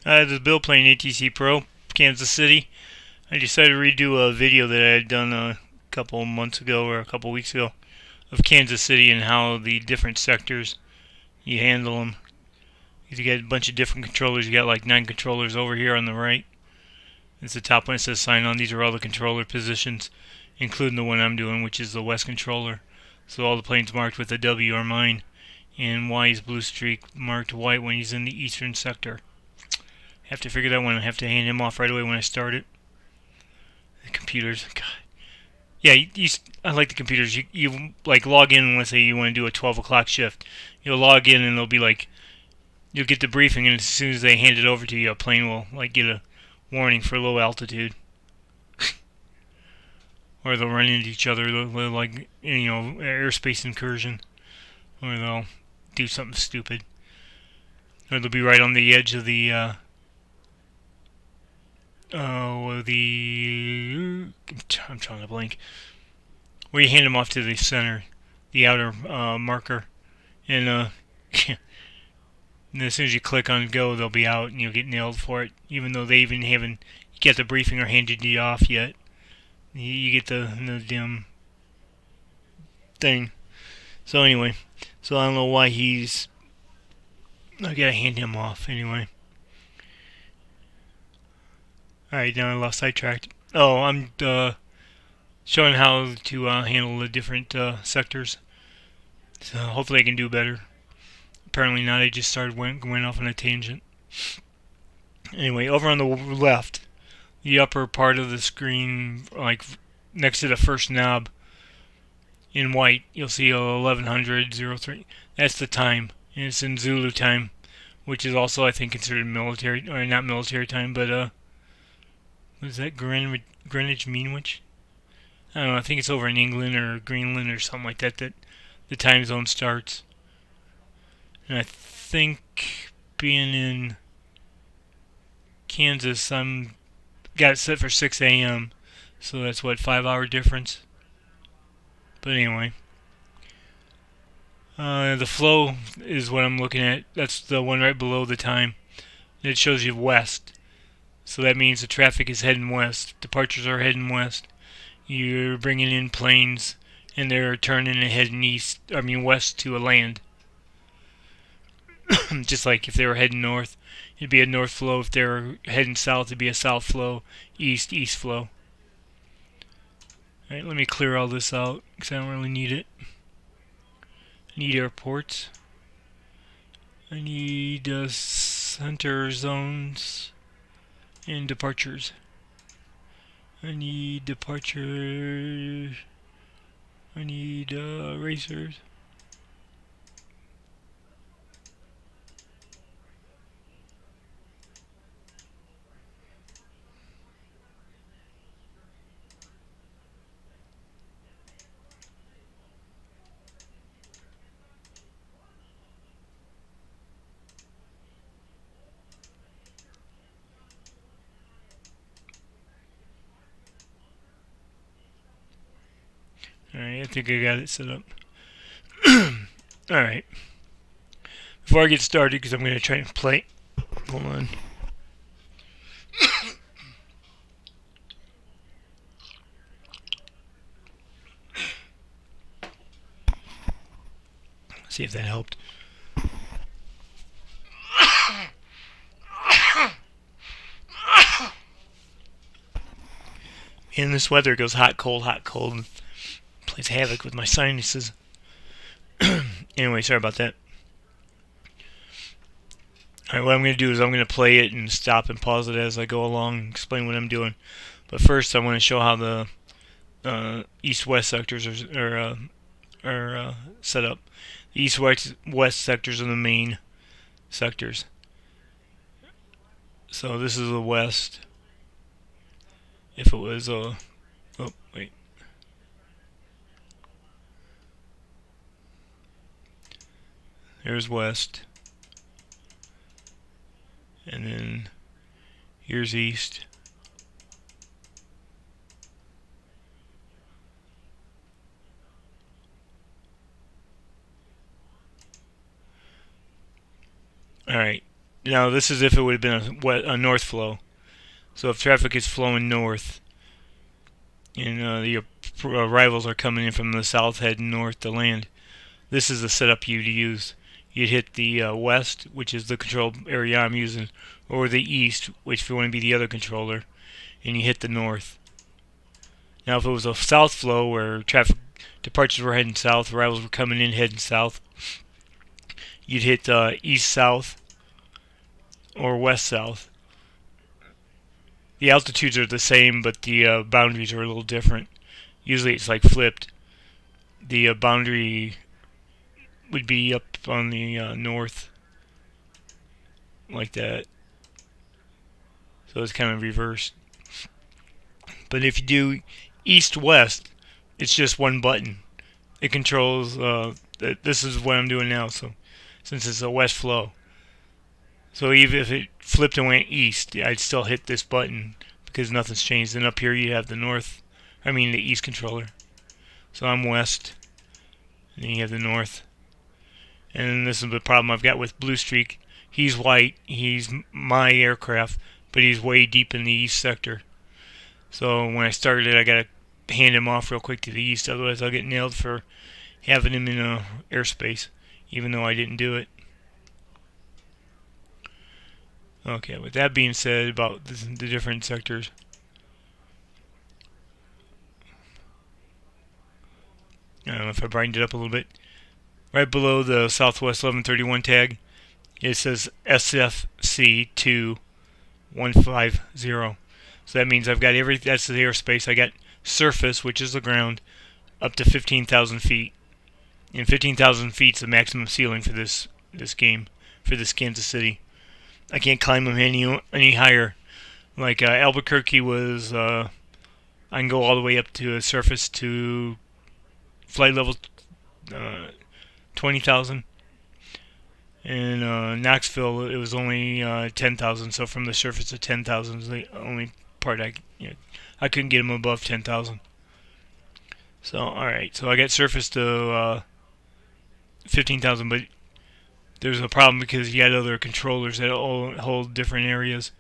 This is Bill playing ATCpro, Kansas City. I decided to redo a video that I had done a couple months ago or a couple weeks ago of Kansas City and how the different sectors you handle them. You get a bunch of different controllers. You got like 9 controllers over here on the right. It's the top one that says sign on. These are all the controller positions, including the one I'm doing, which is the west controller. So all the planes marked with a W are mine, and Y is blue streak marked white when he's in the eastern sector. Have to figure that one. I have to hand him off right away when I start it. The computers, God. Yeah, I like the computers. You like log in. Let's say you want to do a 12 o'clock shift. You'll log in and they'll be like, you'll get the briefing, and as soon as they hand it over to you, a plane will like get a warning for low altitude, or they'll run into each other. They'll like airspace incursion, or they'll do something stupid, or they'll be right on the edge of the I'm trying to blink. Where you hand them off to the center, the outer marker, and and as soon as you click on go, they'll be out, and you'll get nailed for it, even though they even haven't get the briefing or handed you off yet. You get the dim thing. So anyway, so I don't know why he's. I gotta hand him off anyway. Alright, now I lost sidetracked. Oh, I'm showing how to handle the different sectors. So hopefully I can do better. Apparently not. I just started went off on a tangent. Anyway, over on the left, the upper part of the screen, like next to the first knob, in white, you'll see 1100:03. That's the time, and it's in Zulu time, which is also I think considered military, or not military time, but what is that, Greenwich Meanwich? I don't know. I think it's over in England or Greenland or something like that. That the time zone starts. And I think being in Kansas, I'm got it set for 6 a.m. So that's what, 5-hour difference. But anyway, the flow is what I'm looking at. That's the one right below the time. It shows you west. So that means the traffic is heading west. Departures are heading west. You're bringing in planes, and they're turning and heading east. I mean west to a land. Just like if they were heading north, it'd be a north flow. If they were heading south, it'd be a south flow. East flow. Alright, let me clear all this out because I don't really need it. I need airports. I need center zones and departures. I need departures. I need racers. Alright, I think I got it set up. Alright. Before I get started, because I'm going to try and play. Hold on. See if that helped. In this weather, it goes hot, cold, and plays havoc with my sinuses. Anyway, sorry about that. Alright, what I'm going to do is I'm going to play it and stop and pause it as I go along and explain what I'm doing. But first, I want to show how the east-west sectors are set up. The east-west sectors are the main sectors. So this is the west. If it was oh wait. There's west. And then here's east. Alright. Now this is if it would have been a north flow. So if traffic is flowing north and the arrivals are coming in from the south heading north to land, this is the setup you'd use. You'd hit the west, which is the control area I'm using, or the east, which would want to be the other controller, and you hit the north. Now if it was a south flow where traffic departures were heading south, arrivals were coming in heading south, you'd hit east-south or west-south. The altitudes are the same, but the boundaries are a little different. Usually it's like flipped. The boundary would be up on the north, like that. So it's kind of reversed. But if you do east-west, it's just one button. It controls, this is what I'm doing now, so since it's a west flow. So even if it flipped and went east, I'd still hit this button because nothing's changed. And up here you have the east controller. So I'm west, and then you have the north. And this is the problem I've got with Blue Streak. He's white, he's my aircraft, but he's way deep in the east sector. So when I started it, I gotta hand him off real quick to the east, otherwise I'll get nailed for having him in airspace, even though I didn't do it. Okay, with that being said about the different sectors, I don't know if I brightened it up a little bit. Right below the Southwest 1131 tag, it says SFC 2150. So that means I've got that's the airspace. I got surface, which is the ground, up to 15,000 feet. And 15,000 feet is the maximum ceiling for this game, for this Kansas City. I can't climb them any higher. Like Albuquerque was, I can go all the way up to a surface to flight level 20,000. And Knoxville, it was only 10,000. So from the surface to 10,000 is the only part I couldn't get them above 10,000. So alright, so I got surface to 15,000, but there's a problem because you got other controllers that hold different areas.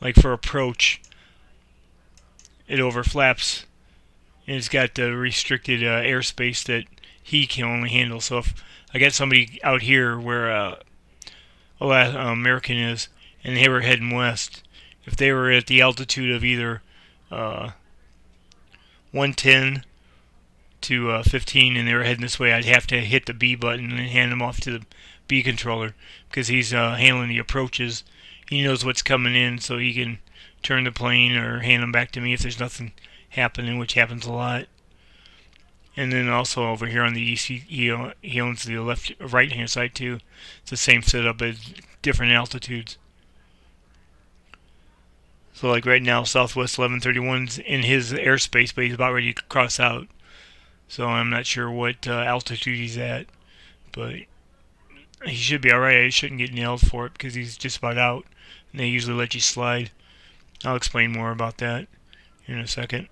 Like for approach, it overflaps, and it's got the restricted airspace that he can only handle. So if I got somebody out here where American is, and they were heading west, if they were at the altitude of either 110 to 15 and they were heading this way, I'd have to hit the B button and hand them off to the B controller because he's handling the approaches. He knows what's coming in, so he can turn the plane or hand them back to me if there's nothing happening, which happens a lot. And then also over here on the east, he owns the right hand side too. It's the same setup at different altitudes. So like right now, Southwest 1131's in his airspace, but he's about ready to cross out. So I'm not sure what altitude he's at, but he should be alright. I shouldn't get nailed for it because he's just about out, and they usually let you slide. I'll explain more about that in a second.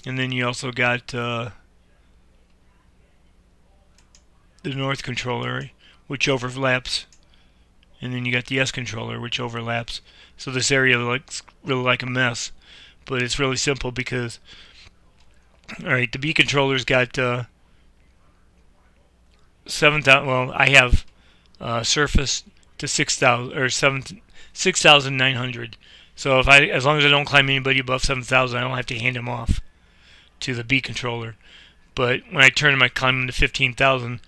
And then you also got the north controller, which overlaps, and then you got the S controller, which overlaps. So this area looks really like a mess, but it's really simple because, all right, the B controller's got 7,000. Well, I have surface to 6,000 or 6,900. So as long as I don't climb anybody above 7,000, I don't have to hand him off to the B controller. But when I turn him, I climb him to 15,000.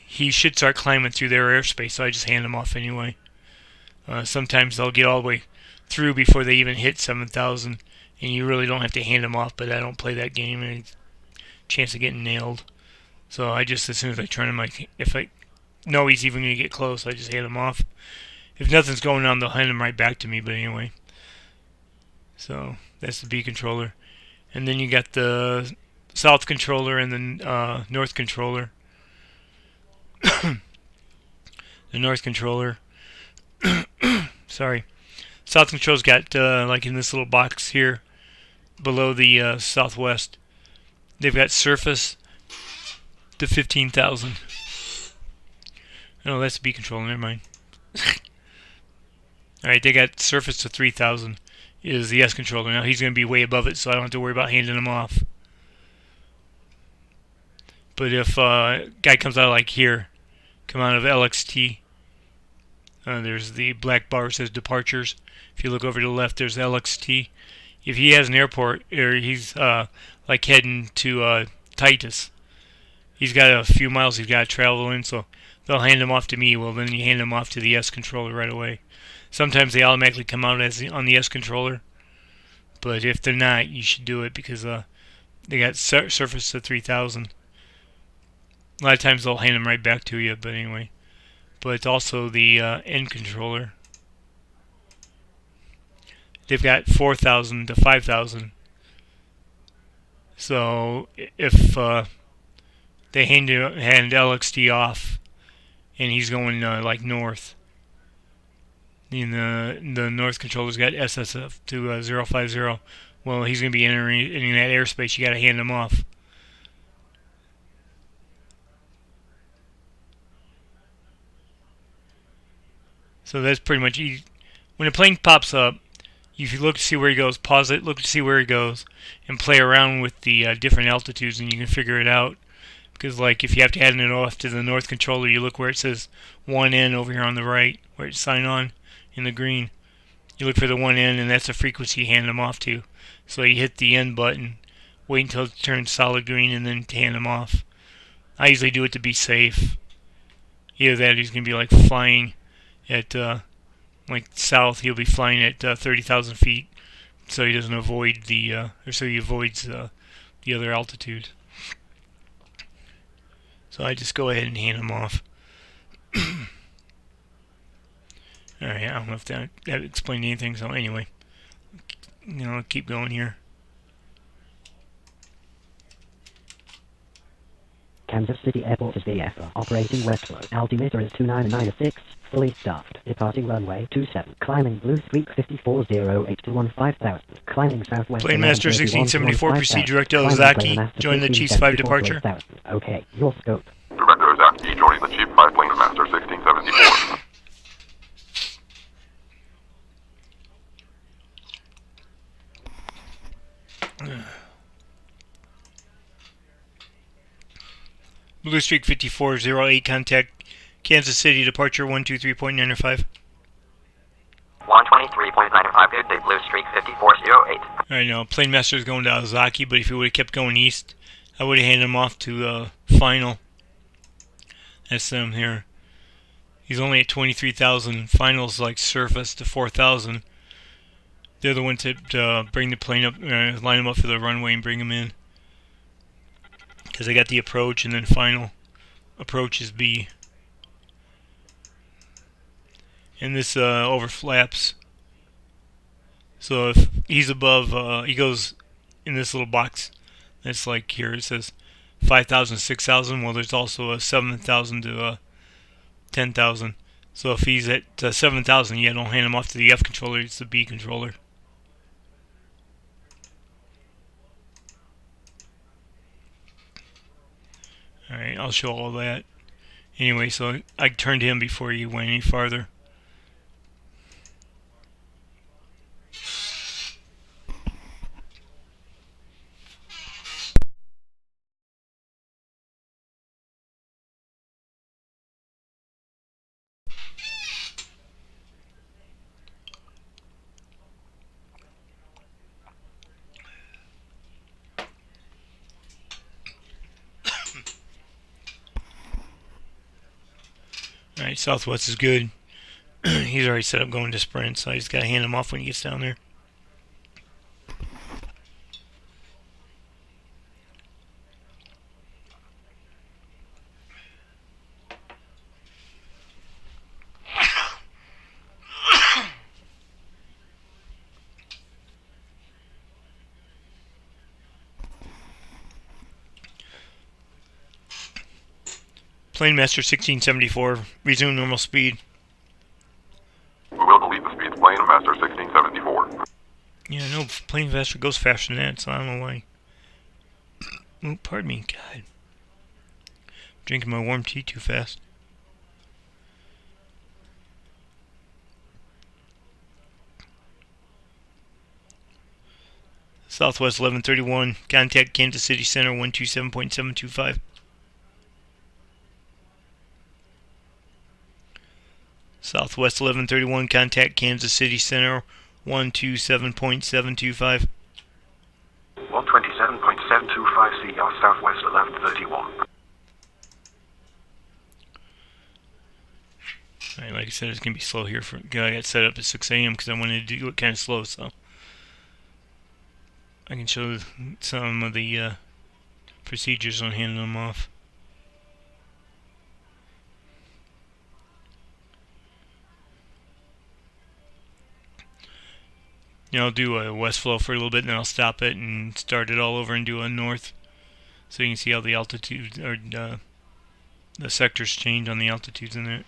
He should start climbing through their airspace, so I just hand him off anyway. Sometimes they'll get all the way through before they even hit 7,000, and you really don't have to hand them off, but I don't play that game, and it's a chance of getting nailed. So I just, as soon as I turn him, if I know he's even going to get close, I just hand him off. If nothing's going on, they'll hand him right back to me, but anyway. So that's the B controller. And then you got the south controller and the north controller. The north controller, sorry, south control's got like in this little box here below the southwest, they've got surface to 15,000. Oh, that's the B controller. Never mind. All right, they got surface to 3,000 is the S controller. Now he's going to be way above it, so I don't have to worry about handing him off. But if guy comes out like here, come out of LXT, there's the black bar that says departures. If you look over to the left, there's LXT. If he has an airport, or he's like heading to Titus, he's got a few miles he's got to travel in, so they'll hand him off to me. Well, then you hand him off to the S controller right away. Sometimes they automatically come out as on the S controller, but if they're not, you should do it because they got surface to 3,000. A lot of times they'll hand them right back to you, but anyway. But it's also the end controller. They've got 4,000 to 5,000. So if they hand LXD off, and he's going like north, and the north controller's got SSF to 050. Well, he's going to be entering in that airspace. You got to hand him off. So that's pretty much easy. When a plane pops up, if you look to see where he goes, pause it, look to see where he goes, and play around with the different altitudes, and you can figure it out. Because, like, if you have to hand it off to the north controller, you look where it says 1N over here on the right, where it's sign on in the green. You look for the 1N, and that's the frequency you hand them off to. So you hit the N button, wait until it turns solid green, and then hand them off. I usually do it to be safe. Either that, he's going to be like flying at like south. He'll be flying at 30,000 feet, so he doesn't avoid the or so he avoids the other altitude. So I just go ahead and hand him off. All right, I don't know if that explained anything. So anyway, I'll keep going here. Kansas City Airport is VFR. Operating west flow. Altimeter is 2996. Fully staffed. Departing runway 27. Climbing Blue Streak 5408 to 15,000. Climbing southwest. Plane Master 1674, proceed direct to Ozaki. Join the Chiefs 5 departure. Okay, your scope. Director Ozaki, joining the Chief 5 Plane Master 1674. Blue Streak 5408, contact Kansas City, departure 123.95. 123.95, good day, Blue Streak 5408. Alright, now, Plane Master is going to Ozaki, but if he would have kept going east, I would have handed him off to Final. That's them here. He's only at 23,000. Final's like surface to 4,000. They're the ones that bring the plane up, line him up for the runway and bring him in. Because they got the approach and then final. Approach is B. And this overflaps. So if he's above, he goes in this little box. That's like here it says 5,000, 6,000. Well, there's also a 7,000 to 10,000. So if he's at 7,000, yeah, don't hand him off to the F controller. It's the B controller. Alright, I'll show all that. Anyway, so I turned him before he went any farther. Alright, Southwest is good. He's already set up going to sprint, so I just gotta hand him off when he gets down there. Plane Master 1674, resume normal speed. We will delete the speeds, Plane Master 1674. Yeah, no, Plane Master goes faster than that, so I don't know why. Oh, pardon me, God. Drinking my warm tea too fast. Southwest 1131, contact Kansas City Center 127.725. Southwest 1131, contact Kansas City Center 127.725. 127.725 CR Southwest 1131. Alright, like I said, it's going to be slow here. I got set up at 6 a.m. because I wanted to do it kind of slow, so I can show some of the procedures on handing them off. You know, I'll do a west flow for a little bit, and then I'll stop it and start it all over and do a north, so you can see how the altitude or the sectors change on the altitudes in it.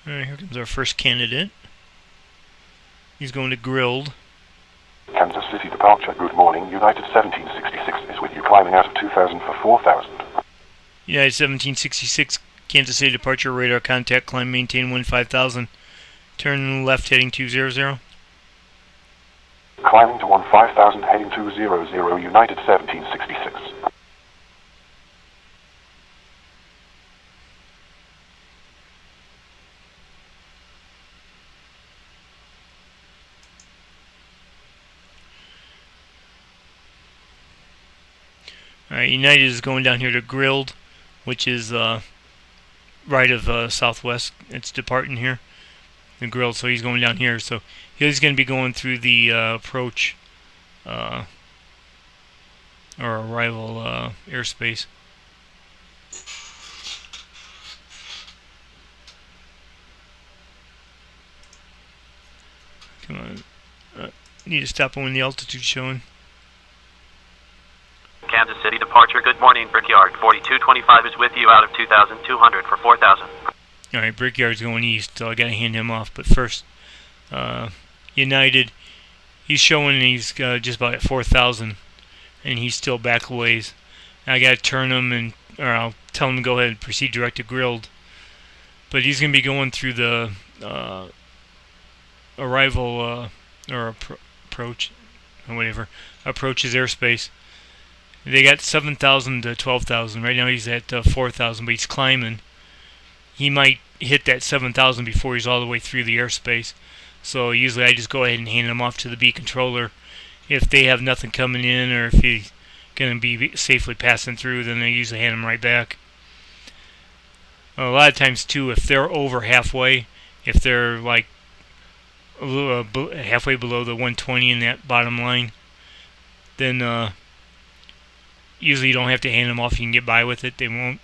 Alright, here comes our first candidate. He's going to grilled. Kansas City departure, good morning. United 1766 is with you, climbing out of 2000 for 4000. United 1766, Kansas City departure, radar contact, climb, maintain 15,000. Turn left heading 200. Climbing to 15,000, heading 200, United 1766. Alright, United is going down here to grilled, which is right of Southwest. It's departing here, the grilled, so he's going down here. So he's going to be going through the approach or arrival airspace. Come on. Need to stop when the altitude's showing. Kansas City departure, good morning, Brickyard. 4225 is with you out of 2,200 for 4,000. Alright, Brickyard's going east, so I gotta hand him off. But first, United, he's showing he's just about at 4,000, and he's still back a ways. I gotta turn him, or I'll tell him to go ahead and proceed direct to grilled. But he's gonna be going through the arrival or approach, or whatever, approaches airspace. They got 7,000 to 12,000. Right now he's at 4,000, but he's climbing. He might hit that 7,000 before he's all the way through the airspace. So usually I just go ahead and hand him off to the B controller. If they have nothing coming in, or if he's going to be safely passing through, then they usually hand him right back. A lot of times too, if they're over halfway, if they're like a little, halfway below the 120 in that bottom line, then usually you don't have to hand them off. You can get by with it. They won't.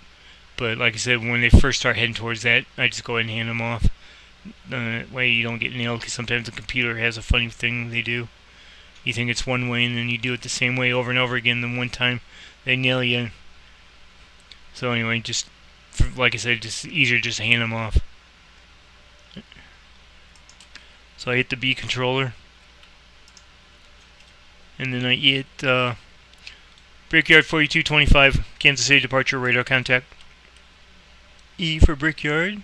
But like I said, when they first start heading towards that, I just go ahead and hand them off. That way you don't get nailed, because sometimes the computer has a funny thing they do. You think it's one way, and then you do it the same way over and over again. Then one time they nail you. So anyway, just like I said, just easier just to hand them off. So I hit the B controller, and then I hit Brickyard 4225, Kansas City departure, radar contact. E for Brickyard.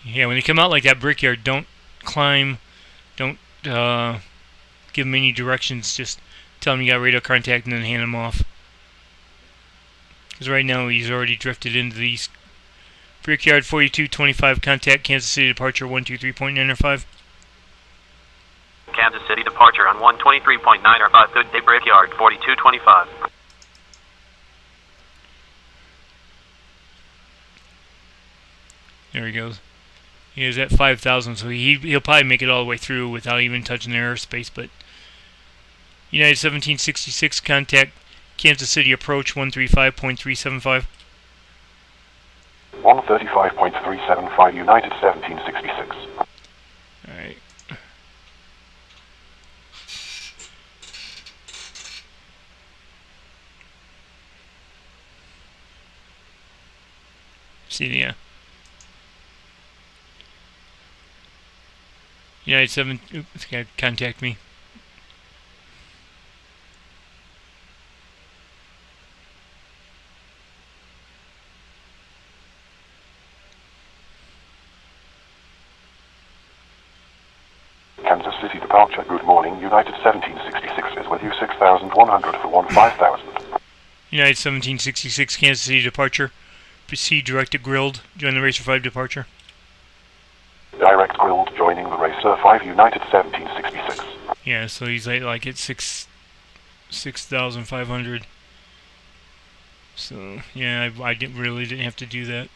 Yeah, when they come out like that, Brickyard, don't climb, don't give them any directions, just tell them you got radar contact and then hand them off. Because right now he's already drifted into the east. Brickyard 4225, contact Kansas City departure 123.905. Kansas City departure on 123.905. Good day, Brickyard 4225. There he goes. He is at 5,000, so he'll probably make it all the way through without even touching the airspace. But United 1766, contact Kansas City approach 135.375. 135.375, United 1766. Alright. See, yeah. United 7. Oops, contact me. Kansas City departure, good morning. United 1766 is with you 6,100 for 15,000. United 1766, Kansas City departure. Proceed direct to Grilled. Join the Racer 5 departure. Direct grilled joining the Racer 5 United 1766. Yeah, so he's like at 6,500. So yeah, I really didn't have to do that.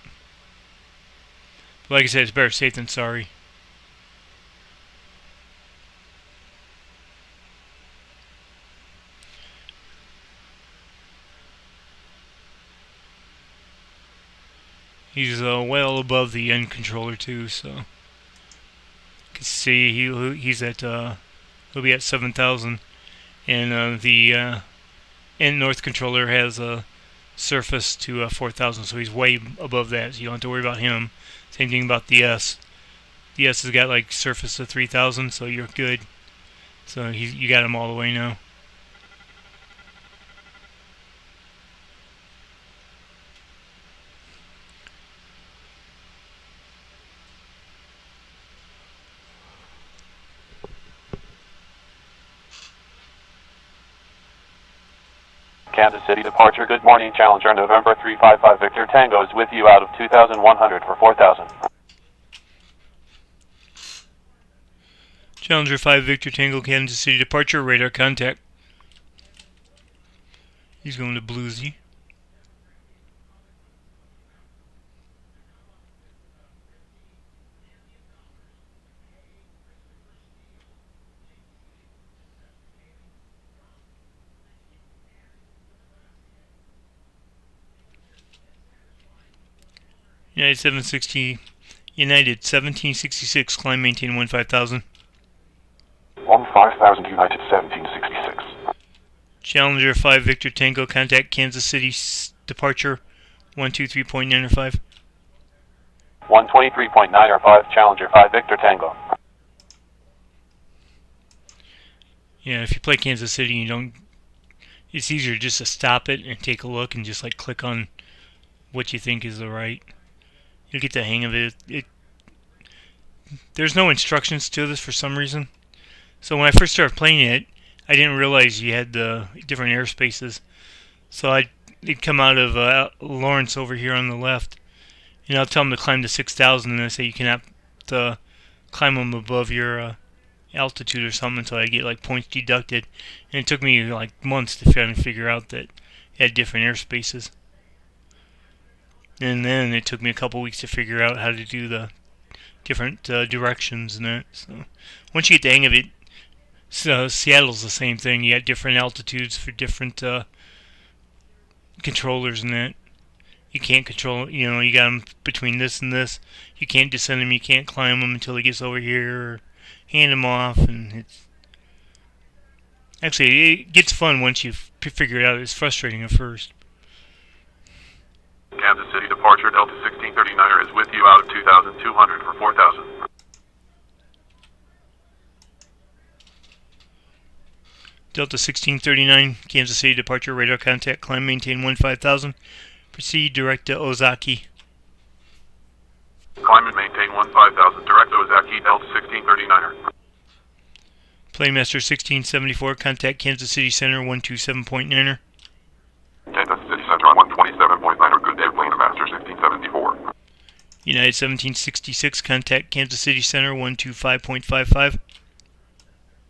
But like I said, it's better safe than sorry. He's well above the end controller too, so you can see he's at he'll be at 7,000, and the end north controller has a surface to 4,000, so he's way above that. So you don't have to worry about him. Same thing about the S. The S has got like surface to 3,000, so you're good. So you got him all the way now. Kansas City departure, good morning. Challenger November 355 Victor Tango is with you out of 2,100 for 4,000. Challenger 5 Victor Tango, Kansas City departure, radar contact. He's going to Bluesy. United 1766, climb maintain 15,000. 15,000 United 1766. Challenger 5 Victor Tango, contact Kansas City departure 123.905. 123.905 Challenger 5 Victor Tango. Yeah, if you play Kansas City, you don't. It's easier just to stop it and take a look and just like click on what you think is the right. You'll get the hang of it. There's no instructions to this for some reason. So when I first started playing it, I didn't realize you had the different airspaces. So it'd come out of Lawrence over here on the left, and I'll tell them to climb to 6,000, and I say you cannot climb them above your altitude or something until I get like points deducted. And it took me like months to try and figure out that it had different airspaces. And then it took me a couple weeks to figure out how to do the different directions and that. So once you get the hang of it, Seattle's the same thing. You got different altitudes for different controllers and that. You can't control, you got them between this and this. You can't descend them, you can't climb them until it gets over here, or hand them off, and it gets fun once you figure it out. It's frustrating at first. Kansas City departure, Delta 1639er is with you out of 2,200 for 4,000. Delta 1639, Kansas City departure, radar contact, climb, maintain 15,000. Proceed direct to Ozaki. Climb and maintain 15,000, direct to Ozaki, Delta 1639er. Playmaster 1674, contact Kansas City Center 127.9er. Kansas City Center on 127.9er, good day, Playmaster 1674. United 1766, contact Kansas City Center 125.55.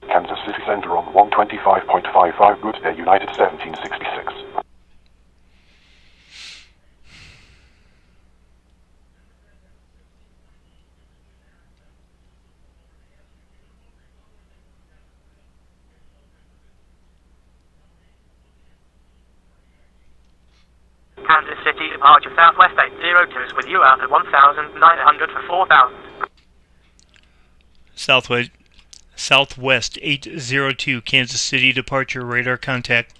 Kansas City Center on 125.55, good day, United 1766. Kansas City departure Southwest 802 is with you out of 1,900 for 4,000. Southwest 802, Kansas City departure, radar contact.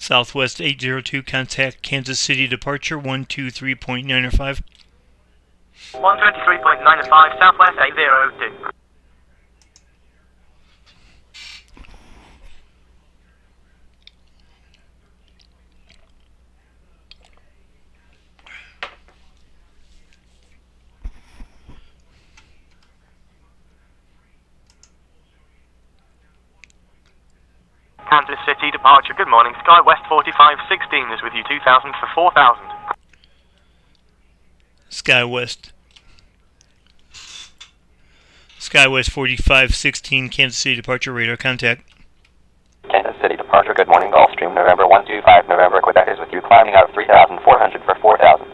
Southwest 802, contact Kansas City departure 123.905. 123.95, Southwest 802. Kansas City departure, good morning. SkyWest 4516 is with you, 2000 for 4000. SkyWest 4516, Kansas City departure, radar contact. Kansas City departure, good morning. Gulfstream, November 125, November, Quebec is with you, climbing out of 3,400 for 4,000.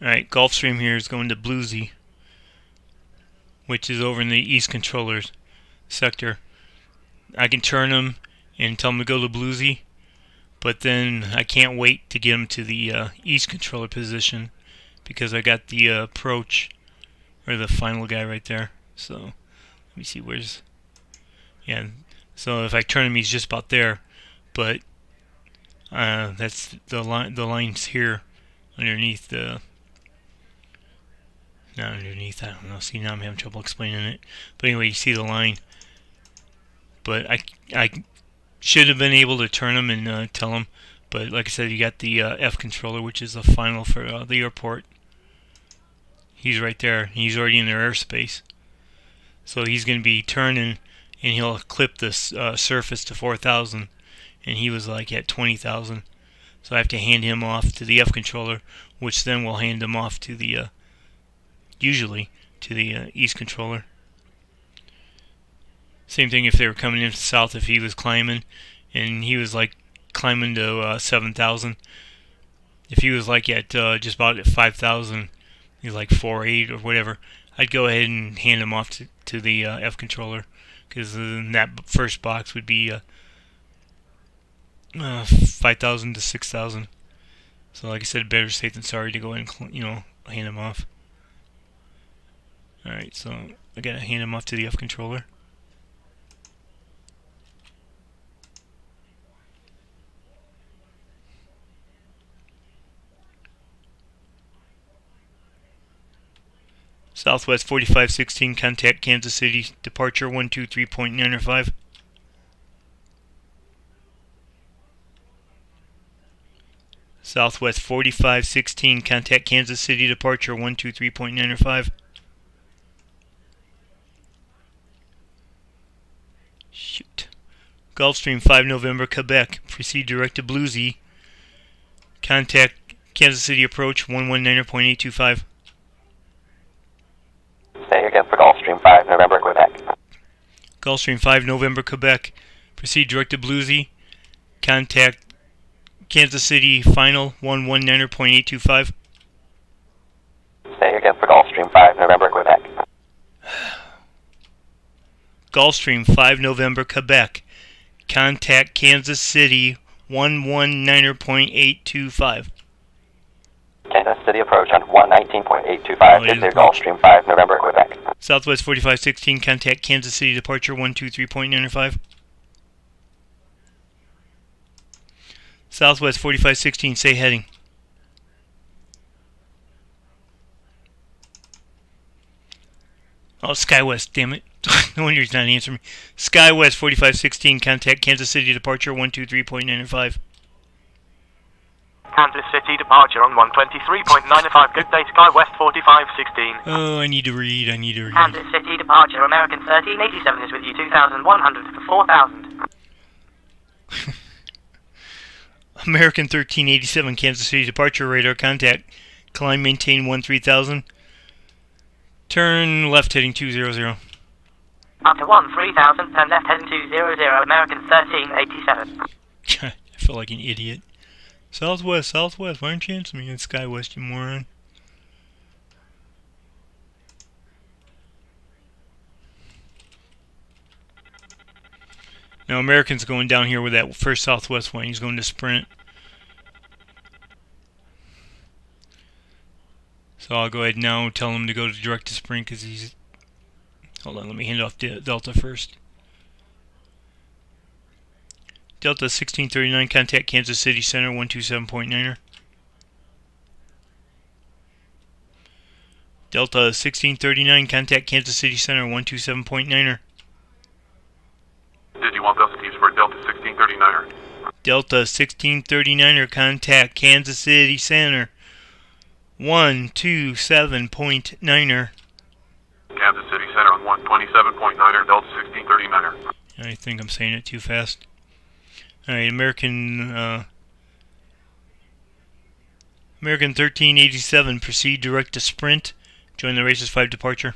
Alright, Gulfstream here is going to Bluesy, which is over in the East Controllers sector. I can turn him and tell him to go to Bluesy, but then I can't wait to get him to the East Controller position because I got the approach, or the final guy right there. So, let me see, where's... Yeah, so if I turn him, he's just about there, but that's the line's here underneath the... Not underneath, I don't know. See, now I'm having trouble explaining it. But anyway, you see the line. But I should have been able to turn him and tell him. But like I said, you got the F controller, which is the final for the airport. He's right there. He's already in their airspace. So he's going to be turning, and he'll clip this surface to 4,000. And he was like at 20,000. So I have to hand him off to the F controller, which then will hand him off to the, usually, to the East controller. Same thing if they were coming in south, if he was climbing, and he was like climbing to 7,000. If he was like at just about at 5,000, he's like 4.8 or whatever, I'd go ahead and hand him off to the F controller, because that first box would be 5,000 to 6,000. So like I said, better safe than sorry to go ahead and hand him off. Alright, so I gotta hand him off to the F controller. Southwest 4516, contact Kansas City departure 123.905. Southwest 4516, contact Kansas City departure 123.905. Shoot. Gulfstream 5 November, Quebec, proceed direct to Bluesy. Contact Kansas City approach 119.825. Say again for Gulfstream 5 November, Quebec. Gulfstream 5 November, Quebec, proceed direct to Bluesy. Contact Kansas City final 119.825. Say again for Gulfstream 5 November, Quebec. Gulfstream 5 November, Quebec, contact Kansas City 119.825. Kansas City approach on 119.825. Is there Gulfstream 5 November, Quebec. Southwest 4516, contact Kansas City departure 123.905. Southwest 4516, say heading. Oh, SkyWest, damn it. No wonder he's not answering me. SkyWest 4516, contact Kansas City departure 123.905. Kansas City departure on 123.95. Good day, SkyWest 4516. Oh, I need to read. Kansas City departure, American 1387 is with you, 2,100 for 4,000. American 1387, Kansas City departure, radar contact. Climb, maintain 13,000. Turn left heading 200. Up to 13,000, turn left heading 200, American 1387. I feel like an idiot. Southwest, why aren't you answering me? It's SkyWest, you moron. Now American's going down here with that first Southwest one. He's going to sprint. So I'll go ahead now and tell him to go to direct to sprint because he's... Hold on, let me hand off Delta first. Delta 1639, contact Kansas City Center 127.9er. Delta 1639, contact Kansas City Center 127.9er. Did you want us to use for Delta 1639er? Delta 1639er, contact Kansas City Center 127.9er. Kansas City Center on 127.9er, Delta 1639er. I think I'm saying it too fast. Alright, American 1387, proceed direct to Sprint. Join the Racers 5 departure.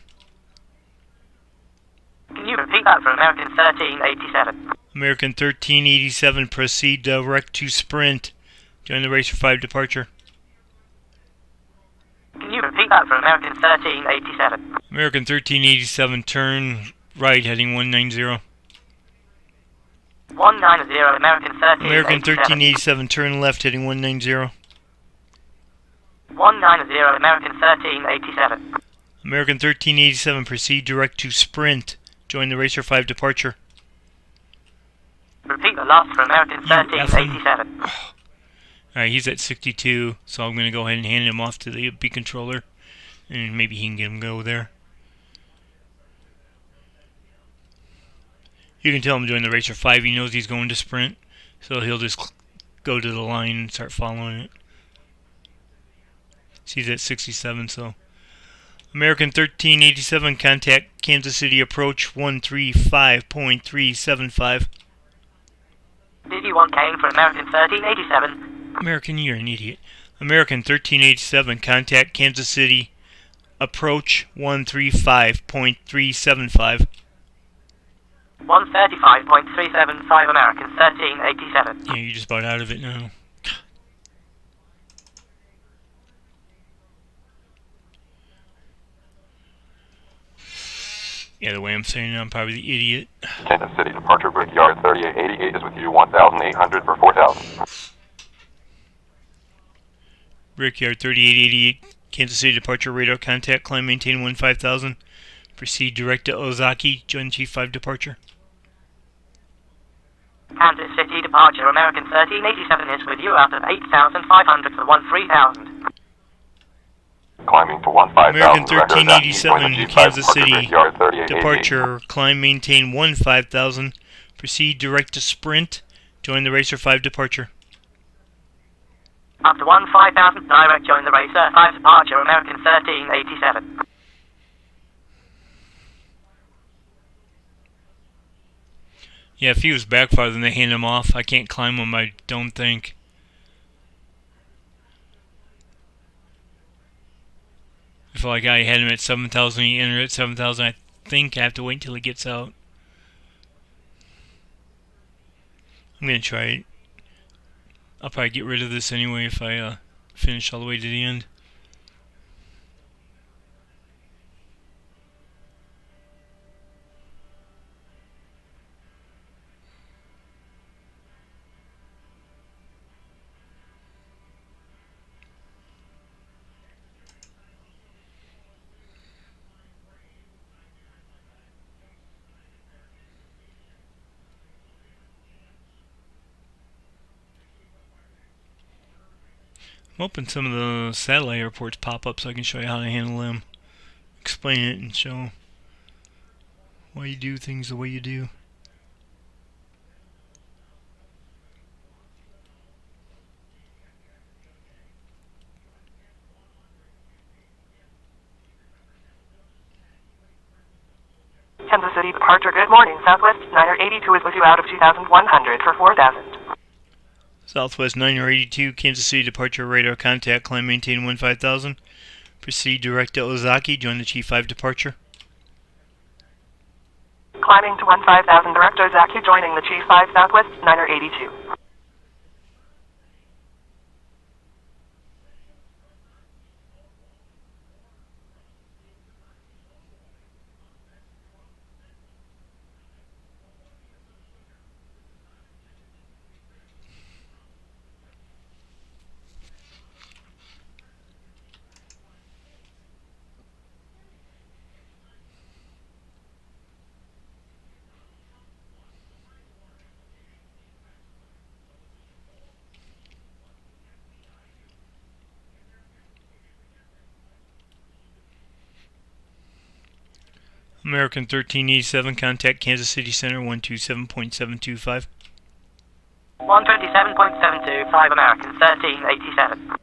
Can you repeat that for American 1387? American 1387, proceed direct to Sprint. Join the Racer 5 departure. Can you repeat that for American 1387? American 1387, turn right, heading 190. 190, American 1387. American 1387, turn left, heading 190. 190, American 1387. American 1387, proceed direct to Sprint. Join the Racer 5 departure. Repeat the last for American 1387. Alright, he's at 62, so I'm going to go ahead and hand him off to the B controller, and maybe he can get him go there. You can tell him to join the Racer 5. He knows he's going to Sprint, so he'll just go to the line and start following it. So he's at 67, so... American 1387, contact Kansas City approach 135.375. Did you want Kane for American 1387? American, you're an idiot. American 1387, contact Kansas City approach 135.375. 135.375, American 1387. Yeah, you're just about out of it now. Yeah, the way I'm saying it, I'm probably the idiot. Kansas City departure, Brickyard 3888 is with you, 1,800 for 4,000. Brickyard 3888, Kansas City departure, radar contact, climb maintain 15,000. Proceed direct to Ozaki, join Chief 5 departure. Kansas City departure, American 1387 is with you out of 8,500 for 13,000. Climbing to 15,000. American 1387, Kansas City departure, departure, climb maintain 15,000. Proceed direct to Sprint, join the Racer 5 departure. Up to 15,000, direct join the Racer 5 departure, American 1387. Yeah, if he was back farther than they hand him off, I can't climb him, I don't think. If like I had him at 7,000, he entered at 7,000, I think I have to wait until he gets out. I'm going to try it. I'll probably get rid of this anyway if I finish all the way to the end. I'm hoping some of the satellite airports pop up so I can show you how to handle them. Explain it and show why you do things the way you do. Kansas City departure, good morning. Southwest 982 is with you out of 2,100 for 4,000. Southwest 982, Kansas City departure, radar contact, climb maintain 15,000. Proceed direct to Ozaki, join the Chief 5 departure. Climbing to 15,000, direct Ozaki, joining the Chief 5 Southwest 982. American 1387, contact Kansas City Center 127.725. 127.725 American 1387.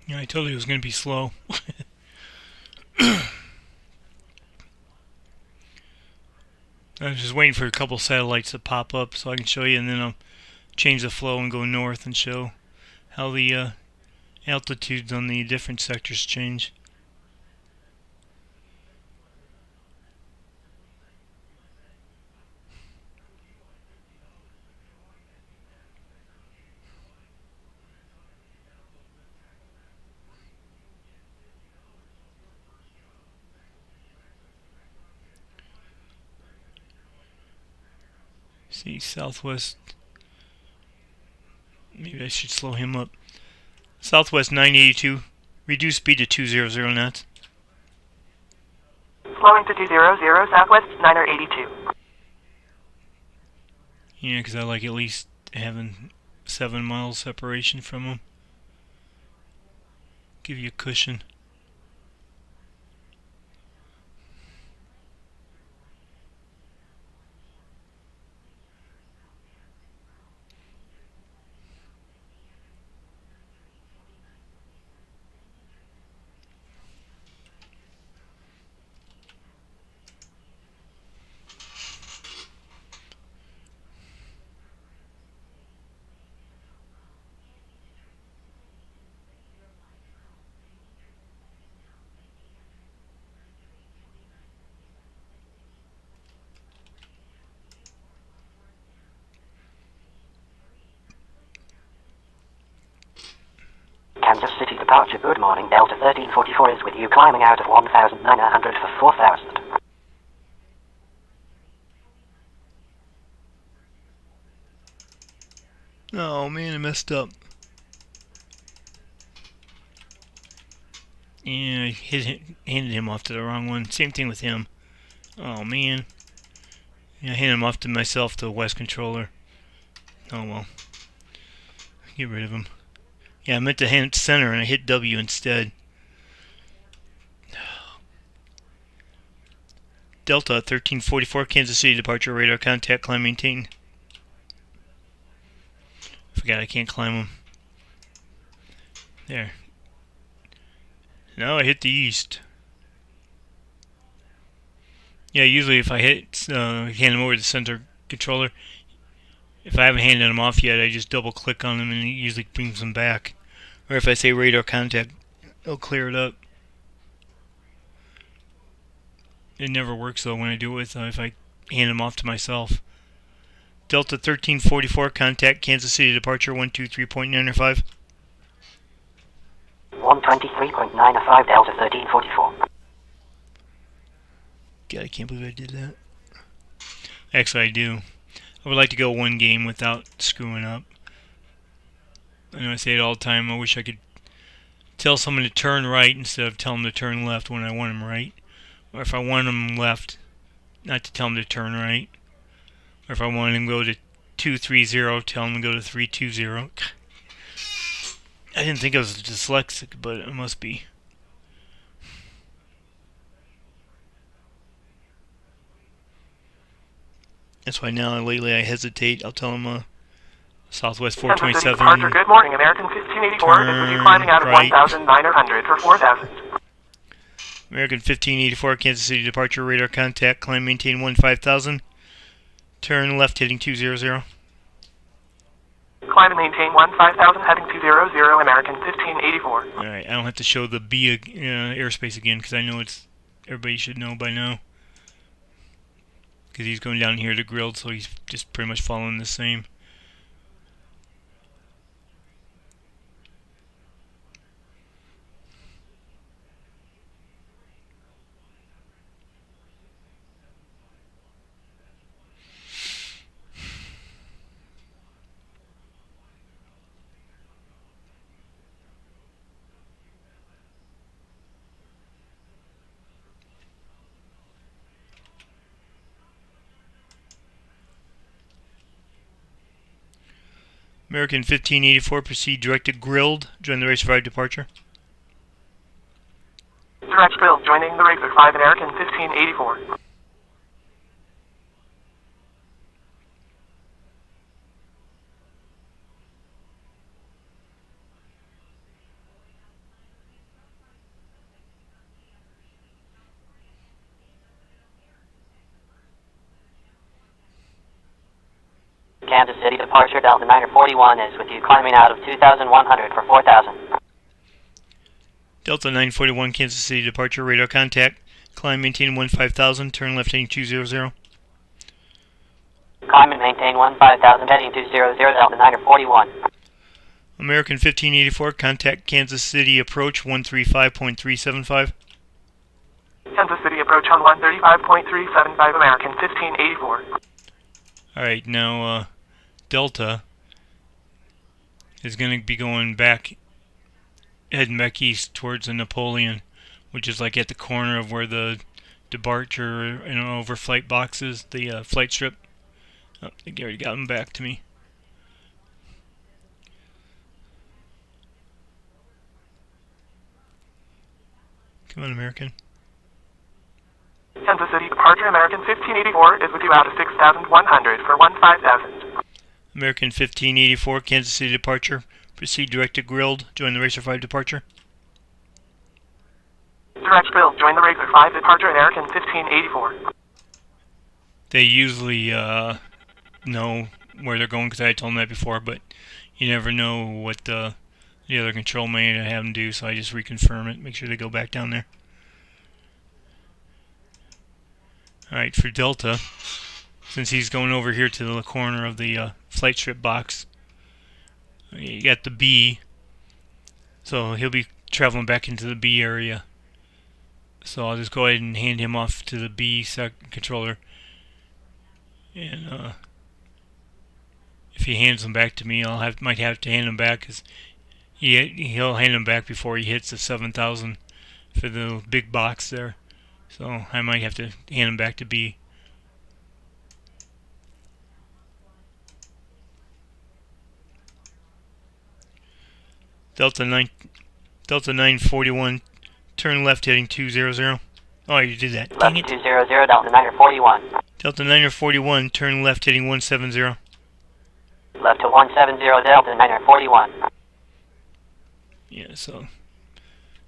Yeah, I told you it was going to be slow. I was just waiting for a couple satellites to pop up so I can show you, and then I'll change the flow and go north and show how the altitudes on the different sectors change. See, southwest. Maybe I should slow him up. Southwest 982. Reduce speed to 200 knots. Slowing to 200, southwest 982. Yeah, because I like at least having 7 miles separation from them. Give you a cushion. Kansas City departure, good morning, Delta 1344 is with you, climbing out of 1,900 for 4,000. Oh man, I messed up. Yeah, I handed him off to the wrong one. Same thing with him. Oh man. Yeah, I handed him off to myself, the West controller. Oh well. Get rid of him. Yeah, I meant to hand it to center and I hit W instead. Delta 1344, Kansas City departure, radar contact, climb maintain. Forgot I can't climb them. There. Now I hit the east. Yeah, usually if I hand him over to the center controller, if I haven't handed him off yet, I just double click on him and it usually brings them back. Or if I say radar contact, it'll clear it up. It never works though when I do it with if I hand them off to myself. Delta 1344, contact Kansas City departure 123.95. 123.95 Delta 1344. God, I can't believe I did that. Actually, I do. I would like to go one game without screwing up. I know I say it all the time. I wish I could tell someone to turn right instead of tell them to turn left when I want them right. Or if I want them left, not to tell them to turn right. Or if I want them to go to 230, tell them to go to 320. I didn't think I was dyslexic, but it must be. That's why now lately I hesitate. I'll tell them Southwest Kansas City 427. departure, good morning. American 1584 is with you climbing out of Turn right. 1,900 for 4,000. American 1584, Kansas City departure, radar contact, climb maintain 15,000. Turn left heading 200. Climb and maintain 15,000 heading 200, American 1584. Alright, I don't have to show the B airspace again because I know it's everybody should know by now. Because he's going down here to Grilled, so he's just pretty much following the same. American 1584, proceed direct to Grilled. Join the race for 5 departure. Direct Bill, joining the Racer 5, American 1584. Kansas City departure, Delta 941 is with you climbing out of 2,100 for 4,000. Delta 941, Kansas City departure, radar contact, climb maintain 15,000, turn left heading 200. Climb and maintain 15,000 heading 200, Delta 941. American 1584, contact Kansas City approach 135.375. Kansas City approach on 135.375, American 1584. Alright, now Delta is going to be going back, heading back east towards the Napoleon, which is like at the corner of where the departure and overflight box is, the flight strip. Oh, I think I already got them back to me. Come on, American. Kansas City departure, American 1584 is with you out of 6,100 for 15,000. American 1584, Kansas City departure. Proceed direct to Grilled. Join the Racer 5 departure. Direct Bill, join the Racer 5 departure, American 1584. They usually know where they're going because I told them that before, but you never know what the other control may have them do, so I just reconfirm it, make sure they go back down there. Alright, for Delta, since he's going over here to the corner of the flight strip box, you got the B, so he'll be traveling back into the B area. So I'll just go ahead and hand him off to the B controller, and if he hands them back to me, might have to hand them back because he'll hand them back before he hits the 7,000 for the big box there. So I might have to hand him back to B. Delta 941, turn left heading 200. Oh, you did that. Dang Left it. 200, Delta 941. Delta 941, turn left heading 170. Left to 170, Delta 941. Yeah, so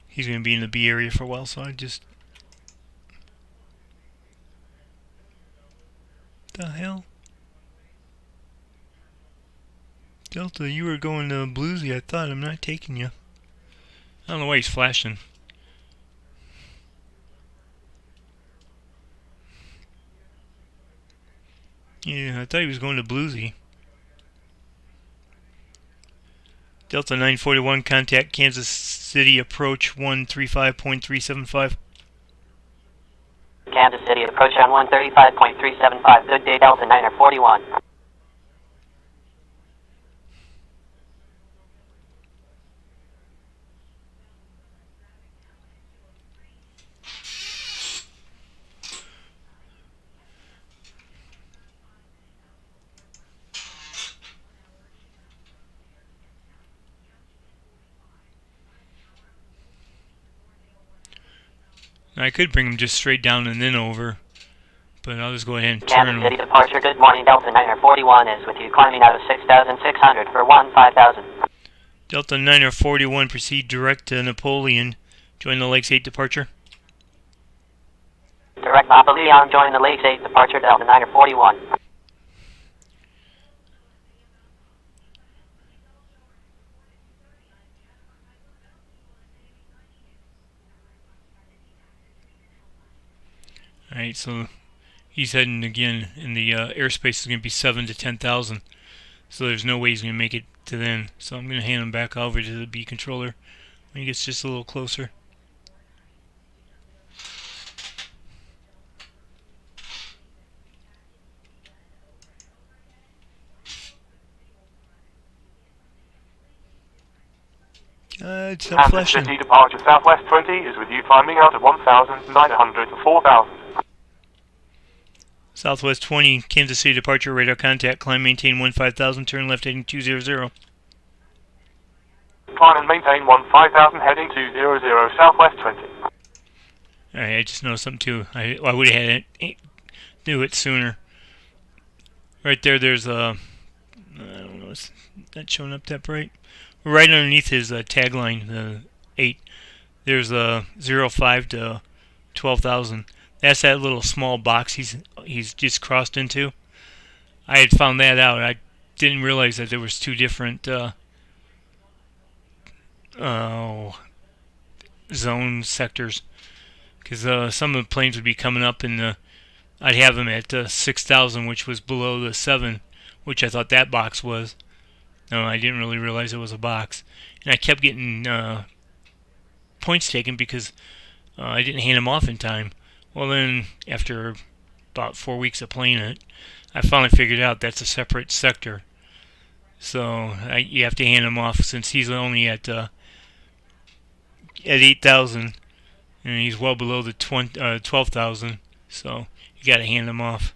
he's going to be in the B area for a while, so I just... The hell? Delta, you were going to Bluesy. I thought I'm not taking you. I don't know why he's flashing. Yeah, I thought he was going to Bluesy. Delta 941, contact Kansas City approach 135.375. Kansas City approach on 135.375. Good day, Delta 941. I could bring him just straight down and then over, but I'll just go ahead and turn Kansas him. City departure, good morning, Delta 941 is with you, climbing out of 6,600 for 15,000. Delta 941, proceed direct to Napoleon. Join the Lakes 8 departure. Direct Napoleon, join the Lakes 8 departure, Delta 941. Alright, so he's heading again, and the airspace is going to be 7 to 10,000. So there's no way he's going to make it to then. So I'm going to hand him back over to the B controller when he gets just a little closer. It's not Kansas flashing. City departure Southwest 20 is with you, climbing out at 1,900 for 4,000. Southwest 20, Kansas City departure, radar contact, climb, maintain 15,000, turn left heading 200. Climb and maintain 15,000 heading 200 Southwest 20. Alright, I just noticed something too. I would have had it, do it sooner. Right there, there's a, I don't know, it's not showing up that bright. Right underneath his tagline, the 8, there's a 05 to 12,000. That's that little small box he's just crossed into. I had found that out. I didn't realize that there was two different zone sectors, because some of the planes would be coming up and I'd have them at 6,000, which was below the 7, which I thought that box was. No, I didn't really realize it was a box, and I kept getting points taken because I didn't hand them off in time. Well, then after about 4 weeks of playing it, I finally figured out that's a separate sector. So you have to hand him off since he's only at 8,000, and he's well below the 12,000. So you got to hand him off.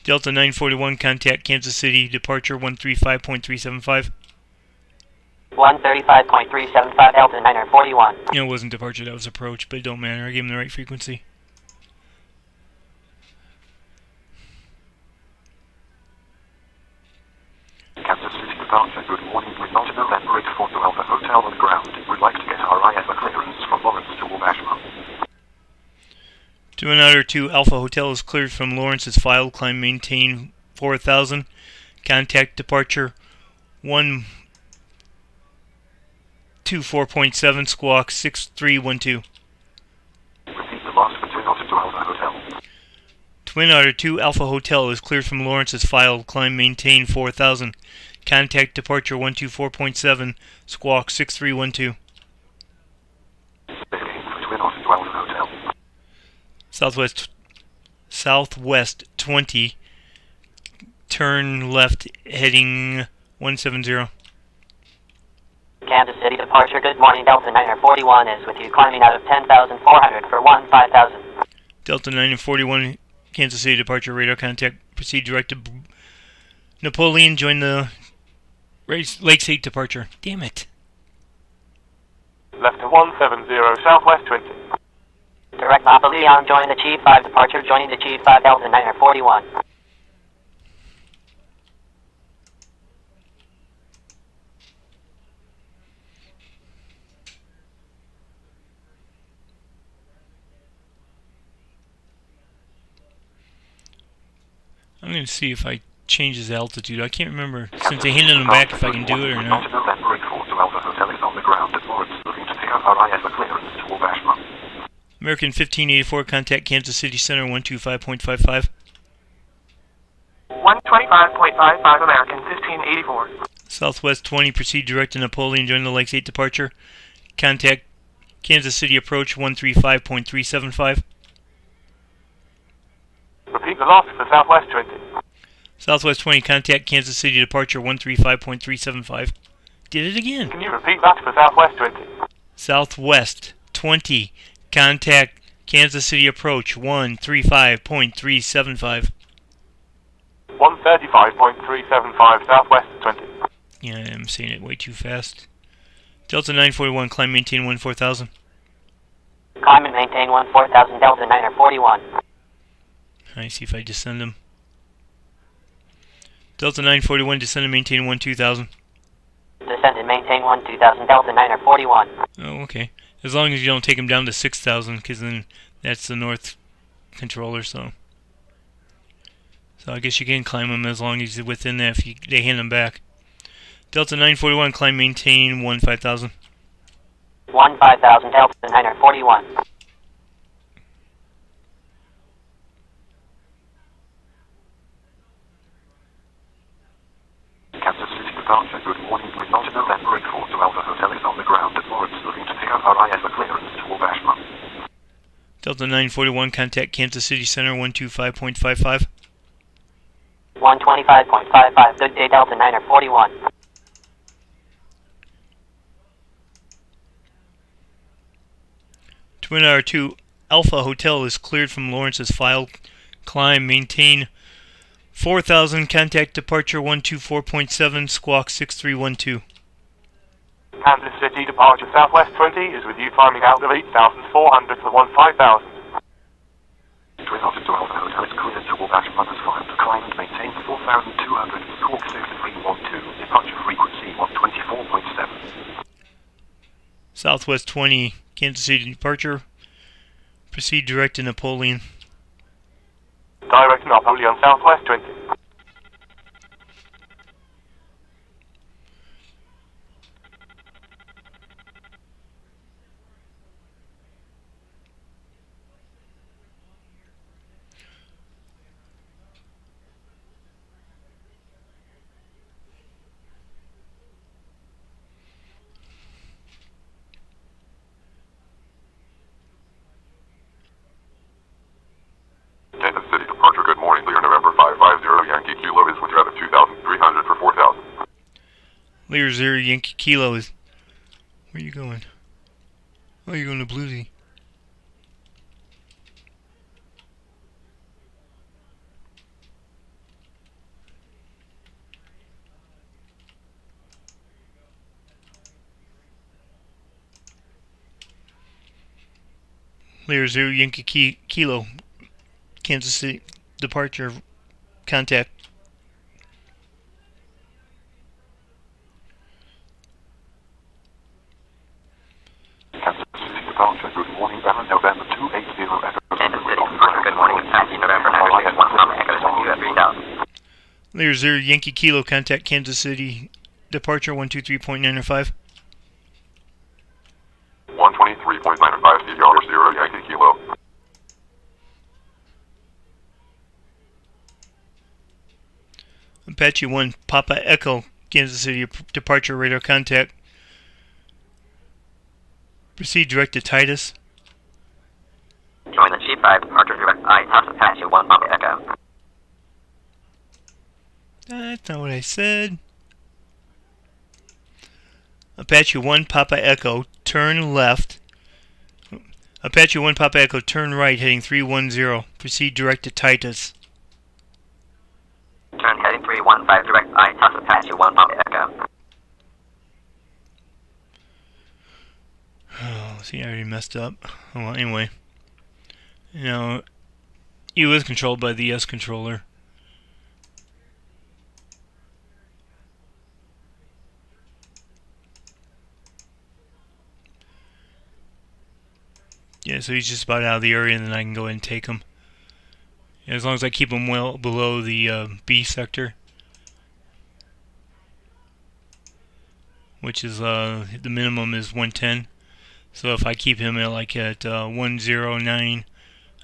Delta 941, contact Kansas City departure 135.375. 135.375, Delta 941. You know, it wasn't departure, that was approach, but it don't matter. I gave him the right frequency. Kansas City departure, good morning, with Delta November 84 to Alpha Hotel on ground. We'd like to get RIF clearance from Lawrence to Wabashma. Twin Otter 2 Alpha Hotel is cleared from Lawrence. It's filed. Climb, maintain 4,000. Contact departure 124.7, squawk 6312. Repeat the loss for Twin Otter to Alpha Hotel. Twin Otter 2 Alpha Hotel is cleared from Lawrence. It's filed. Climb, maintain 4,000. Contact departure 124.7, squawk 6312. Twin Otter to Alpha Hotel. Southwest 20, turn left heading 170. Kansas City departure, good morning, Delta 941 is with you, climbing out of 10,400 for 15,000. Delta 941, Kansas City departure, radar contact, proceed direct to Napoleon, join the Lakes 8 departure. Damn it. Left to 170 Southwest 20. Direct Napoleon, join the Chief 5 departure, joining the Chief 5, Delta 941. I'm going to see if I change his altitude. I can't remember, since they handed him back, if I can do it or not. November 84 to Alpha Hotel is on the ground at Lawrence, looking to pick up RIF for clearance to Wabashma. American 1584, contact Kansas City Center 125.55. 125.55 American 1584. Southwest 20, proceed direct to Napoleon, join the Lakes 8 departure. Contact Kansas City approach 135.375. Repeat the last for Southwest 20. Southwest 20, contact Kansas City departure 135.375. Did it again. Can you repeat that for Southwest 20? Southwest 20, contact Kansas City approach 135.375. 135.375 Southwest 20. Yeah, I'm saying it way too fast. Delta 941, climb maintain 14,000. Climb and maintain 14,000 Delta 941. Alright, see if I descend them. Delta 941, descend and maintain 12,000. Descend and maintain 12,000 Delta 941. Oh, okay. As long as you don't take them down to 6,000, because then that's the north controller, so I guess you can climb them as long as you're within that if they hand them back. Delta 941, climb maintain 15,000. 15,000 Delta 941. Kansas City departure, good morning. Result to November 84 to Alpha Hotel is on the ground at Lawrence, looking to pick up RIF for clearance to Wabashma. Delta 941, contact Kansas City Center 125.55. 125.55. Good day Delta 941. Twin R2 Alpha Hotel is cleared from Lawrence's file. Climb, maintain 4,000. Contact departure 124.7, squawk 6312. Kansas City departure Southwest 20 is with you climbing out of 8,400 to 15,000. Twin R2 to Alpha Hotel is cleared to Wabashma as filed. Climb and maintain 4,200, squawk 6312. Departure frequency 124.7. Southwest 20, Kansas City departure. Proceed direct to Napoleon. Direct Napoleon Southwest 20. Kansas City departure, good morning. Clear November 550 Yankee Kilo is with you out of 2,300 for 4,000. Lear 0 Yankee Kilo is... Where are you going? Oh, you're going to Bluesy. Lear 0 Yankee Kilo, Kansas City departure, contact. Kansas City departure, good morning. November 280 Echo. Kansas City departure, good morning. It's taxi November 961 Papa Echo, you at 3,000. Lear 0 Yankee Kilo, contact Kansas City departure 123.905. 123.95 CDR 0 Yankee Kilo. Apache 1 Papa Echo, Kansas City departure radar contact. Proceed direct to Titus. Join the G5 departure direct I, House Apache 1 Papa Echo. That's not what I said. Apache 1 Papa Echo, turn left. Apache 1 Papa Echo, turn right, heading 310. Proceed direct to Titus. Turn heading 315 direct I, House Apache 1 Papa Echo. Oh, see, I already messed up. Oh, well, anyway. You know, E is controlled by the S controller. Yeah, so he's just about out of the area, and then I can go ahead and take him. As long as I keep him well below the B sector. which is the minimum is 110. So if I keep him at 109,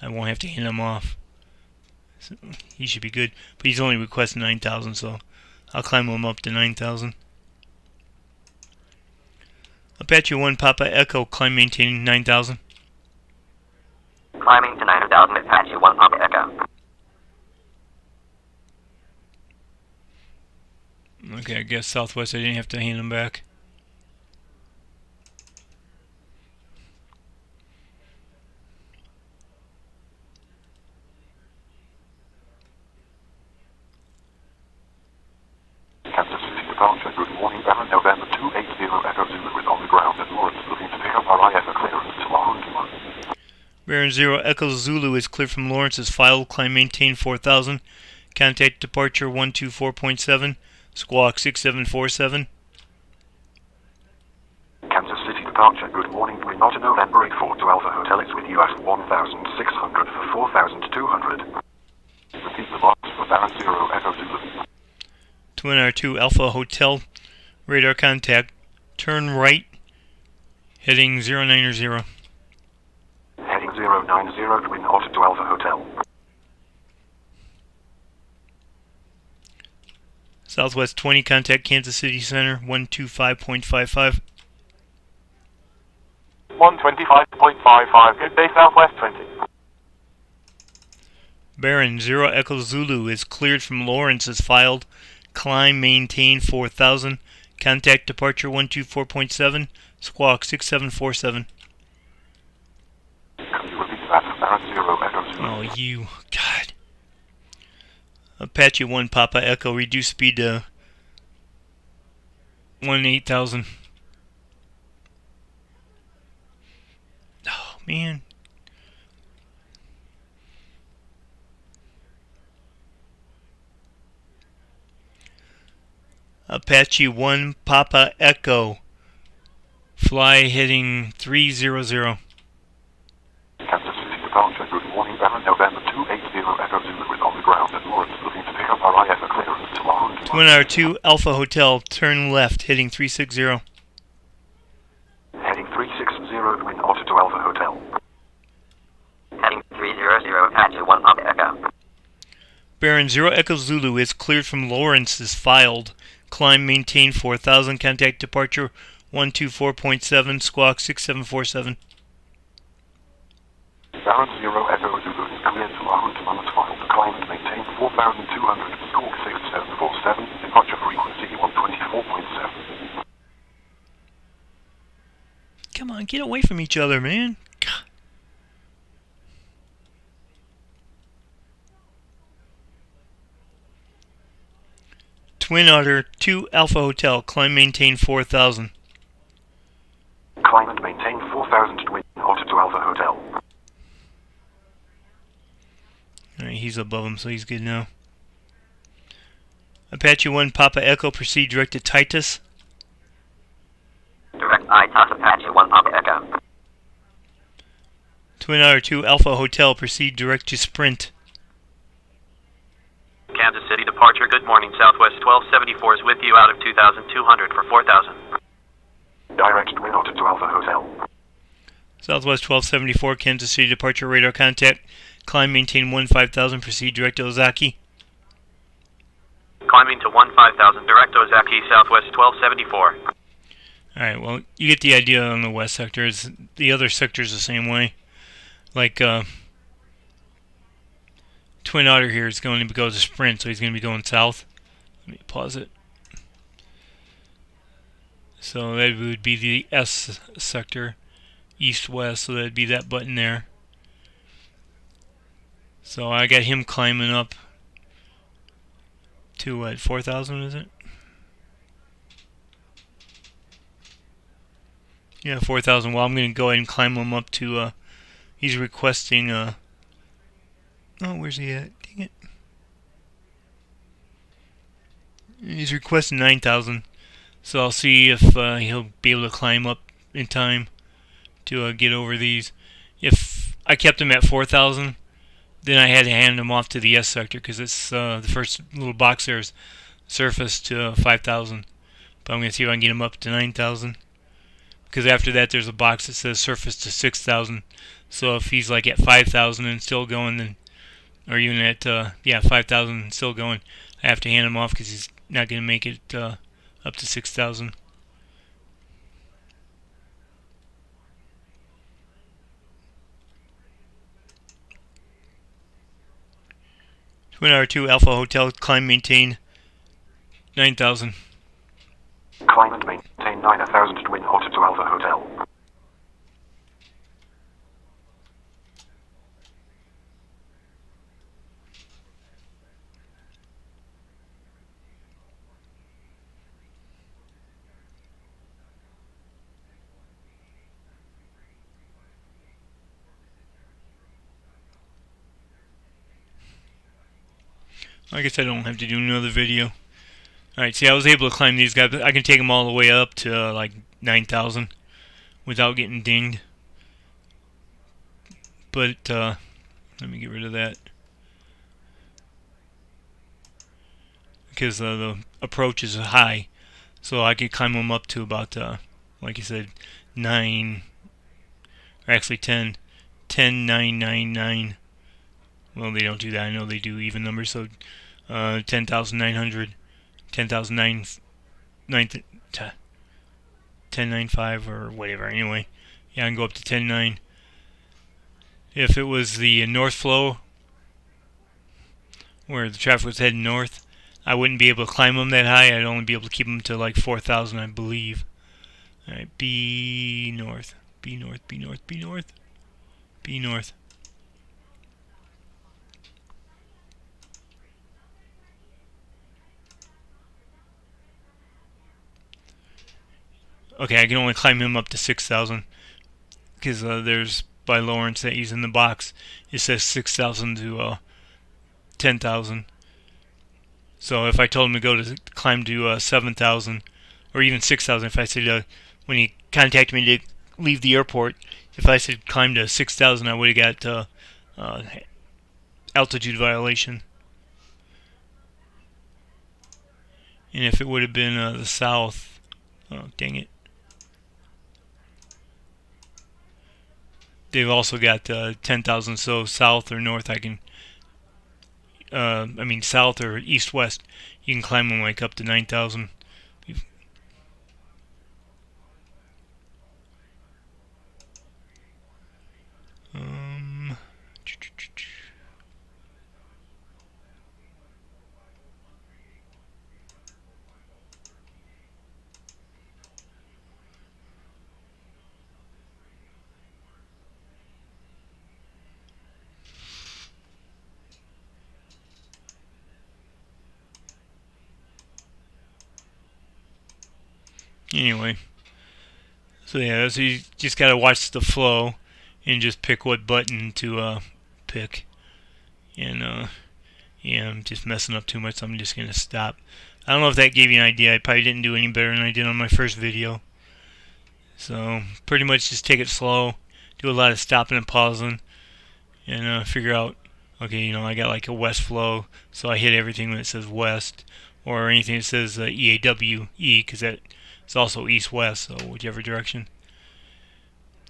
I won't have to hand him off. So he should be good, but he's only requesting 9,000, so I'll climb him up to 9,000. Apache 1 Papa Echo, climb maintain 9,000. Climbing to 9,000 Apache 1 Papa Echo. Okay, I guess Southwest I didn't have to hand him back. Kansas City departure, good morning, Baron, November 280 Echo Zulu is on the ground at Lawrence, looking to pick up our IF clearance to Lahonda. Baron 0 Echo Zulu is cleared from Lawrence as filed, climb maintain 4,000. Contact departure 124.7, squawk 6747. Kansas City departure, good morning, we're not in November 84 to Alpha Hotel, it's with you at 1,600 for 4,200. Repeat the box for Baron 0 Echo Zulu. Twin R2 Alpha Hotel, radar contact, turn right, heading 090. Heading 090, Twin Otter to Alpha Hotel. Southwest 20, contact Kansas City Center, 125.55. 125.55, good day Southwest 20. Baron 0 Echo Zulu is cleared from Lawrence as filed, climb maintain 4,000. Contact departure 124.7, squawk 6747. Can you repeat that, Baron 0 Echo Zulu? Oh, you. God. Apache 1 Papa Echo, reduce speed to 18,000. Oh, man. Apache 1 Papa Echo, fly heading 300. Kansas City departure, good morning, Baron, November 280 Echo Zulu is on the ground at Lawrence, looking to pick up our IF clearance to Lahonda. Twin R2 Alpha Hotel, turn left, heading 360. Heading 360, Twin Otter to Alpha Hotel. Heading 300 Apache 1 Papa Echo. Baron 0 Echo Zulu is cleared from Lawrence as filed. Climb maintain 4,000. Contact departure 124.7, squawk 6747. Baron 0 Echo Zulu is cleared to Lahonda on its file to climb and maintain 4,200, squawk 6747, departure frequency 124.7. Come on, get away from each other, man. God. Twin Otter 2 Alpha Hotel, climb maintain 4,000. Climb and maintain 4,000, Twin Otter to Alpha Hotel. Alright, he's above him, so he's good now. Apache 1 Papa Echo, proceed direct to Titus. Direct ITOS Apache 1 Papa Echo. Twin Otter 2 Alpha Hotel, proceed direct to Sprint. Kansas City departure, good morning Southwest 1274 is with you out of 2,200 for 4,000. Direct Twin Otter to Alpha Hotel. Southwest 1274, Kansas City departure radar contact. Climb maintain 15,000, proceed direct to Ozaki. Climbing to 15,000, direct Ozaki, Southwest 1274. Alright, well, you get the idea on the west sector. The other sector's the same way. Like, Twin Otter here is going to go to Sprint, so he's going to be going south. Let me pause it. So that would be the S sector, east-west, so that would be that button there. So I got him climbing up to, what, 4,000, is it? Yeah, 4,000. Well, I'm going to go ahead and climb him up to, he's requesting, oh, where's he at? Dang it. He's requesting 9,000. So I'll see if he'll be able to climb up in time to get over these. If I kept him at 4,000, then I had to hand him off to the S sector because it's the first little box there is surface to 5,000. But I'm going to see if I can get him up to 9,000. Because after that, there's a box that says surface to 6,000. So if he's like at 5,000 and still going, then, or even at 5,000 and still going, I have to hand him off because he's not going to make it up to 6,000. Twin R2 Alpha Hotel, climb, maintain 9,000. Climb and maintain 9,000 Twin Otter to Alpha Hotel. I guess I don't have to do another video. Alright, see, I was able to climb these guys, but I can take them all the way up to like 9,000 without getting dinged. But let me get rid of that, because the approach is high, so I could climb them up to about like you said, 9, or actually 10, 9, 9, 9. Well, they don't do that. I know they do even numbers, so 10,900, 10,905 or whatever. Anyway, yeah, I can go up to 10.9. If it was the north flow, where the traffic was heading north, I wouldn't be able to climb them that high. I'd only be able to keep them to like 4,000, I believe. Alright, B north, B north, B north, B north, B north. Okay, I can only climb him up to 6,000 because there's by Lawrence that he's in the box. It says 6,000 to 10,000. So if I told him to go to climb to 7,000 or even 6,000, if I said when he contacted me to leave the airport, if I said climb to 6,000, I would have got altitude violation. And if it would have been the south, oh dang it. They've also got 10,000, so south or north I can, south or east-west, you can climb them like up to 9,000. Anyway, so yeah, so you just gotta watch the flow and just pick what button to pick. And yeah, I'm just messing up too much, so I'm just gonna stop. I don't know if that gave you an idea. I probably didn't do any better than I did on my first video. So pretty much just take it slow, do a lot of stopping and pausing, and figure out, okay, I got like a west flow, so I hit everything when it says west, or anything that says EAWE, because that it's also east-west, so whichever direction.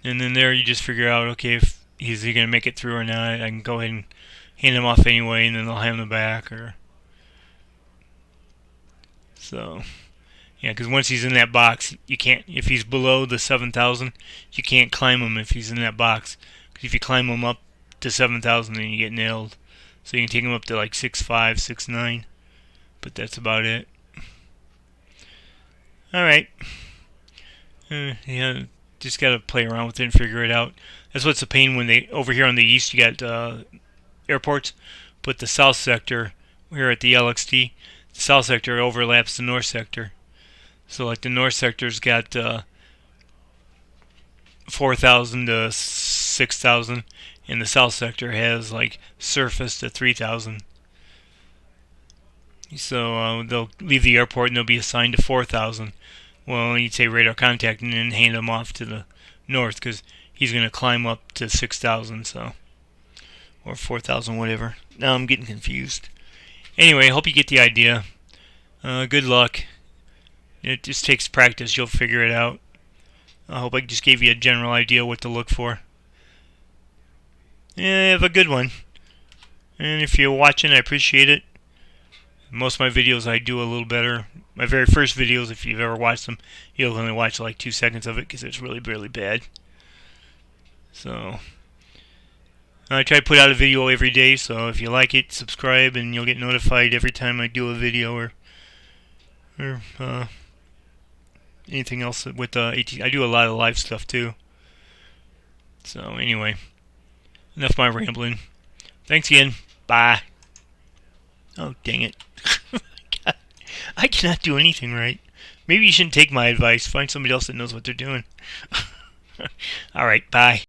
And then there you just figure out, okay, if he's going to make it through or not. I can go ahead and hand him off anyway, and then they'll have him back. Or so, yeah, because once he's in that box, you can't. If he's below the 7,000, you can't climb him if he's in that box. Because if you climb him up to 7,000, then you get nailed. So you can take him up to like 6.5, 6.9, but that's about it. Alright. Yeah, just gotta play around with it and figure it out. That's what's a pain when over here on the east you got airports, but the south sector, here at the LXT, the south sector overlaps the north sector. So like the north sector's got 4,000 to 6,000, and the south sector has like surface to 3,000. So they'll leave the airport and they'll be assigned to 4,000. Well, you'd say radar contact and then hand them off to the north because he's going to climb up to 6,000, so, or 4,000, whatever. Now I'm getting confused. Anyway, hope you get the idea. Good luck. It just takes practice. You'll figure it out. I hope I just gave you a general idea what to look for. Yeah, have a good one. And if you're watching, I appreciate it. Most of my videos I do a little better. My very first videos, if you've ever watched them, you'll only watch like 2 seconds of it because it's really, really bad. So I try to put out a video every day, so if you like it, subscribe and you'll get notified every time I do a video or anything else with AT. I do a lot of live stuff too. So anyway, enough of my rambling. Thanks again. Bye. Oh, dang it. I cannot do anything right. Maybe you shouldn't take my advice. Find somebody else that knows what they're doing. Alright, bye.